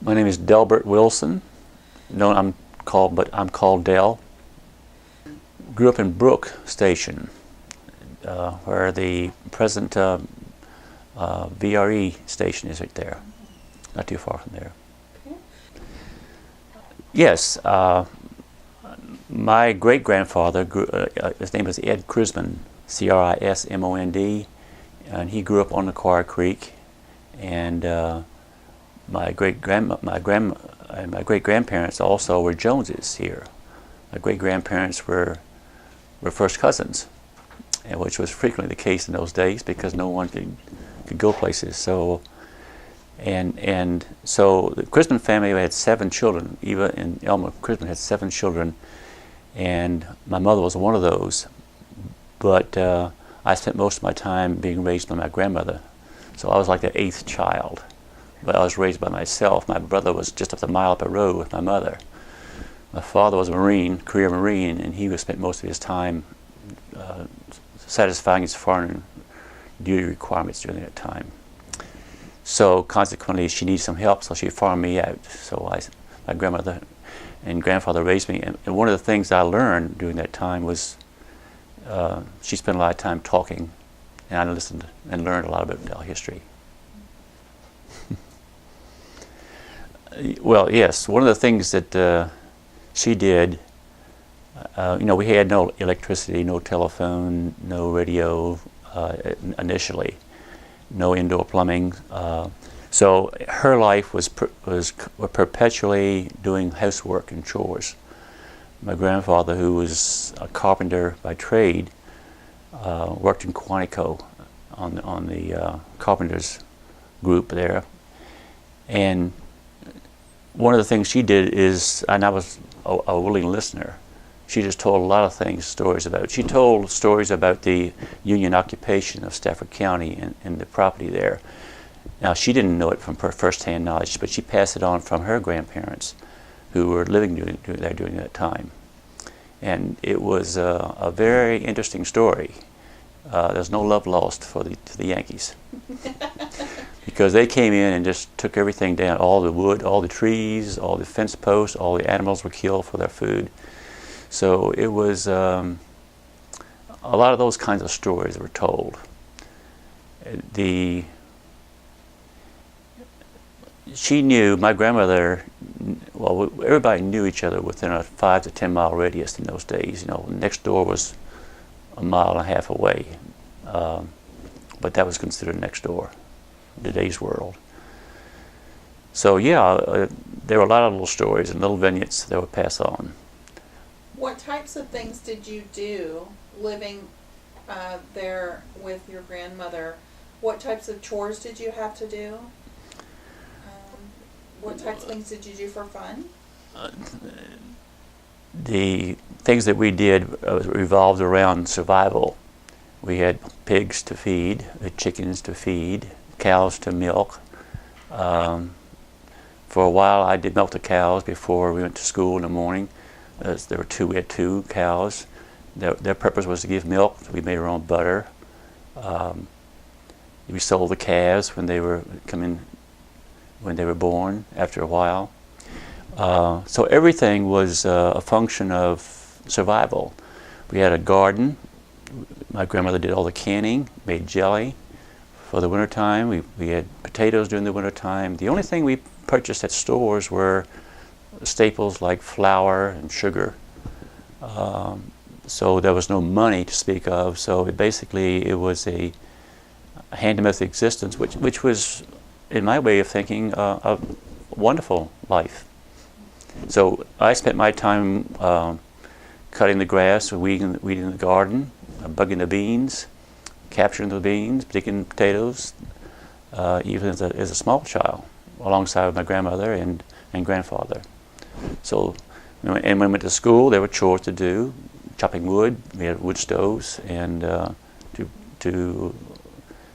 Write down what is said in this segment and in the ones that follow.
My name is Delbert Wilson. No, I'm called Del. Grew up in Brook Station, where the present VRE station is right there, not too far from there. Okay. Yes, my great-grandfather, his name was Ed Crismond, Crismond, and he grew up on the Quarry Creek, and my great-grandparents also were Joneses here. My great-grandparents were first cousins, and which was frequently the case in those days because no one could go places. So, and so the Crismond family had 7 children. Eva and Elmer Crismond had 7 children, and my mother was one of those. But I spent most of my time being raised by my grandmother, so I was like the 8th child. But I was raised by myself. My brother was just up the mile up the road with my mother. My father was a Marine, career Marine, and he spent most of his time satisfying his foreign duty requirements during that time. So consequently, she needed some help, so she farmed me out. So my grandmother and grandfather raised me, and one of the things I learned during that time was she spent a lot of time talking, and I listened and learned a lot about our history. Well, yes, one of the things that she did, we had no electricity, no telephone, no radio initially, no indoor plumbing. So her life was perpetually doing housework and chores. My grandfather, who was a carpenter by trade, worked in Quantico on the carpenters group there, and one of the things she did is, and I was a willing listener, she just told a lot of stories about. She told stories about the Union occupation of Stafford County and the property there. Now, she didn't know it from first-hand knowledge, but she passed it on from her grandparents, who were living there during that time. And it was a very interesting story. There's no love lost to the Yankees. Because they came in and just took everything down, all the wood, all the trees, all the fence posts, all the animals were killed for their food. So it was a lot of those kinds of stories were told. She knew, my grandmother, well, everybody knew each other within a 5 to 10 mile radius in those days. Next door was a mile and a half away, but that was considered next door in today's world. So yeah, there were a lot of little stories and little vignettes that would pass on. What types of things did you do living there with your grandmother? What types of chores did you have to do? What types of things did you do for fun? The things that we did revolved around survival. We had pigs to feed, chickens to feed, cows to milk. For a while I did milk the cows before we went to school in the morning. We had 2 cows. Their purpose was to give milk. We made our own butter. We sold the calves when they were born after a while. So everything was a function of survival. We had a garden. My grandmother did all the canning, made jelly for the wintertime. We had potatoes during the wintertime. The only thing we purchased at stores were staples like flour and sugar. So there was no money to speak of. So it was a hand-to-mouth existence, which was, in my way of thinking, a wonderful life. So I spent my time cutting the grass, weeding the garden, bugging the beans, capturing the beans, picking potatoes, even as a small child, alongside my grandmother and grandfather. So, and when we went to school, there were chores to do, chopping wood. We had wood stoves, and in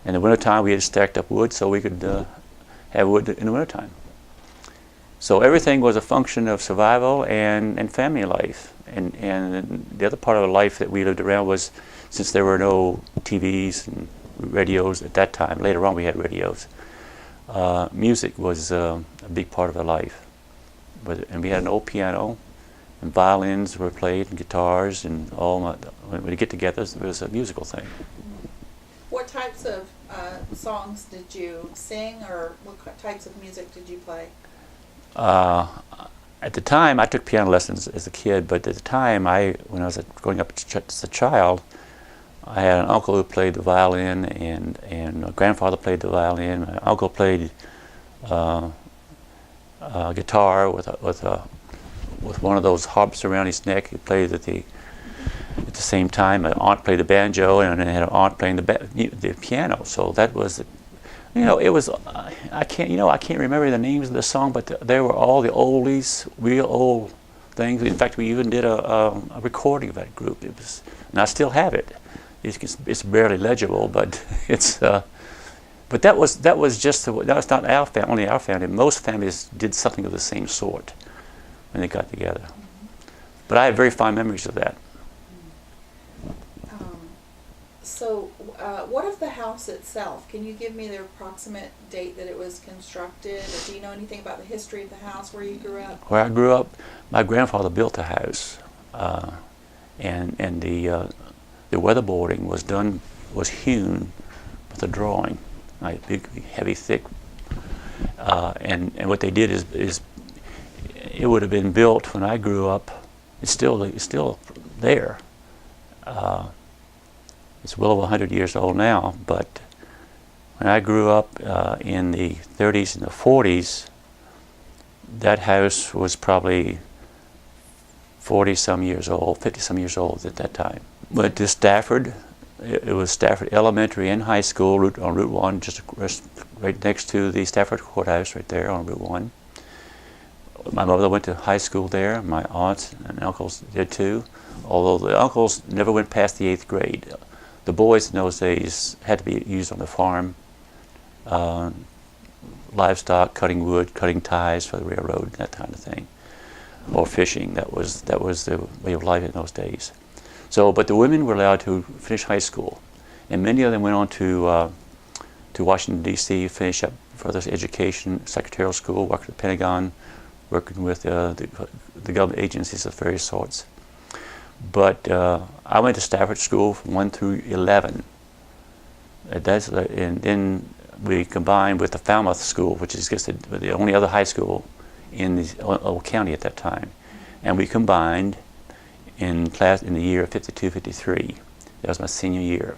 the wintertime we had stacked up wood so we could have wood in the wintertime. So everything was a function of survival and family life. And the other part of life that we lived around was, since there were no TVs and radios at that time, later on we had radios, music was a a big part of our life. And we had an old piano, and violins were played, and guitars, and when we get together, it was a musical thing. What types of songs did you sing, or what types of music did you play? At the time, I took piano lessons as a kid, but at the time, when I was growing up as a child, I had an uncle who played the violin, and my grandfather played the violin. My uncle played guitar with one of those harps around his neck. He played at the same time. My aunt played the banjo, and I had an aunt playing the piano. So that was, it was. I can't remember the names of the song, but they were all the oldies, real old things. In fact, we even did a recording of that group. And I still have it. It's barely legible, but it's. But that was not only our family. Most families did something of the same sort when they got together. But I have very fond memories of that. So, what of the house itself? Can you give me the approximate date that it was constructed, or do you know anything about the history of the house where you grew up? Where I grew up, my grandfather built a house, and the weatherboarding was hewn with a drawing, like big, heavy, thick. And what they did is it would have been built when I grew up. It's still there. It's well over 100 years old now, but when I grew up in the 30s and the 40s, that house was probably 40-some years old, 50-some years old at that time. Went to Stafford. It was Stafford Elementary and High School on Route 1, just right next to the Stafford Courthouse right there on Route 1. My mother went to high school there. My aunts and uncles did too, although the uncles never went past the 8th grade. The boys in those days had to be used on the farm, livestock, cutting wood, cutting ties for the railroad, that kind of thing, or fishing. That was the way of life in those days. So, but the women were allowed to finish high school, and many of them went on to Washington D.C. finish up further education, secretarial school, worked at the Pentagon, working with the government agencies of various sorts. But I went to Stafford School from 1 through 11. And then we combined with the Falmouth School, which is just the only other high school in the old county at that time. And we combined in the year of 52, 53. That was my senior year.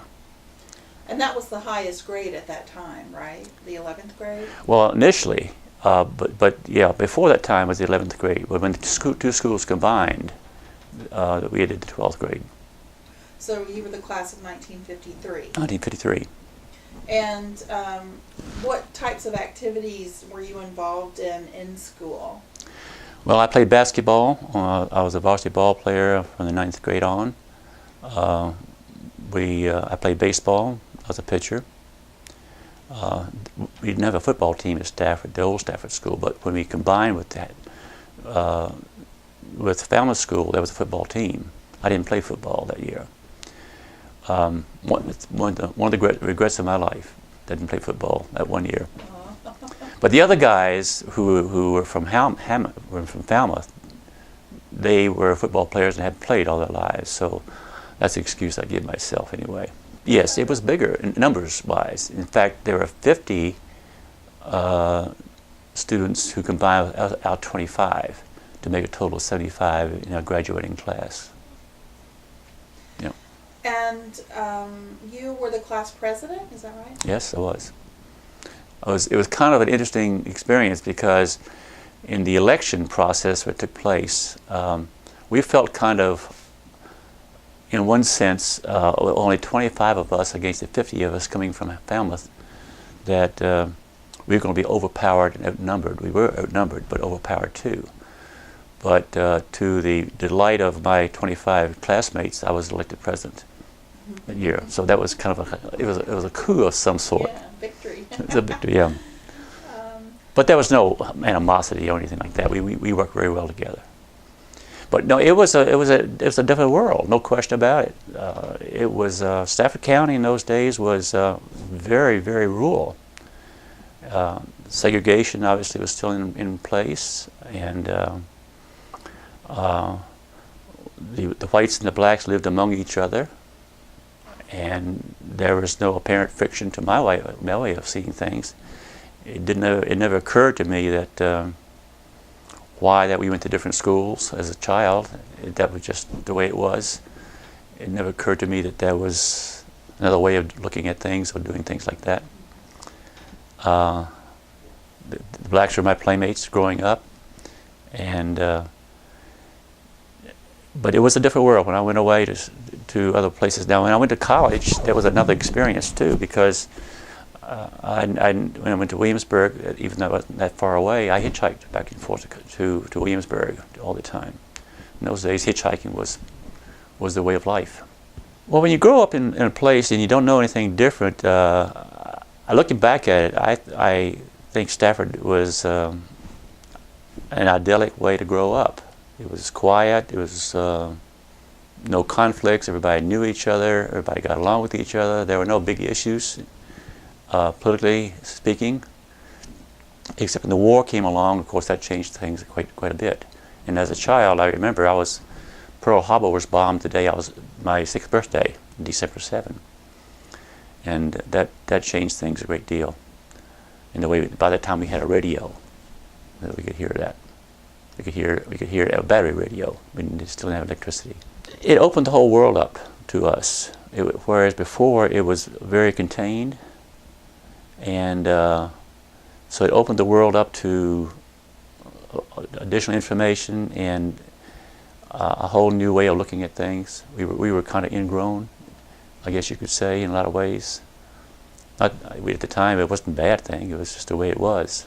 And that was the highest grade at that time, right? The 11th grade? Well, initially, but yeah, before that time was the 11th grade. But when the two schools combined, we did the 12th grade. So you were the class of 1953. 1953. And what types of activities were you involved in school? Well, I played basketball. I was a varsity ball player from the 9th grade on. I played baseball. I was a pitcher. We didn't have a football team at Stafford, the old Stafford School, but when we combined with that, with Falmouth School, there was a football team. I didn't play football that year. One of the regrets of my life, I didn't play football that one year. But the other guys who were from Falmouth, they were football players and had played all their lives. So that's the excuse I give myself anyway. Yes, it was bigger numbers-wise. In fact, there were 50 students who combined out 25 to make a total of 75 in our graduating class. Yeah. And you were the class president, is that right? Yes, I was. It was kind of an interesting experience because in the election process that took place, we felt kind of, in one sense, only 25 of us against the 50 of us coming from Falmouth, that we were going to be overpowered and outnumbered. We were outnumbered, but overpowered too. But to the delight of my 25 classmates, I was elected president that year. So that was kind of it was a coup of some sort. Yeah, victory. It was a victory, yeah. But there was no animosity or anything like that. We worked very well together. But no, it was a different world, no question about it. It was Stafford County in those days was very, very rural. segregation obviously was still in place, and the whites and the blacks lived among each other, and there was no apparent friction to my way of seeing things. It never occurred to me that why that we went to different schools as a child. That was just the way it was. It never occurred to me that there was another way of looking at things or doing things like that. The blacks were my playmates growing up, and but it was a different world when I went away to other places. Now, when I went to college, there was another experience too, because when I went to Williamsburg, even though I wasn't that far away, I hitchhiked back and forth to Williamsburg all the time. In those days, hitchhiking was the way of life. Well, when you grow up in a place and you don't know anything different, looking back at it, I think Stafford was an idyllic way to grow up. It was quiet. It was no conflicts. Everybody knew each other. Everybody got along with each other. There were no big issues, politically speaking, except when the war came along. Of course, that changed things quite a bit. And as a child, I remember Pearl Harbor was bombed the day I was my 6th birthday, December 7. And that changed things a great deal. In the way, by the time we had a radio, we could hear that. We could hear a battery radio. We still didn't have electricity. It opened the whole world up to us, whereas before it was very contained. And so it opened the world up to additional information and a whole new way of looking at things. We were kind of ingrown, I guess you could say, in a lot of ways. At the time, it wasn't a bad thing. It was just the way it was.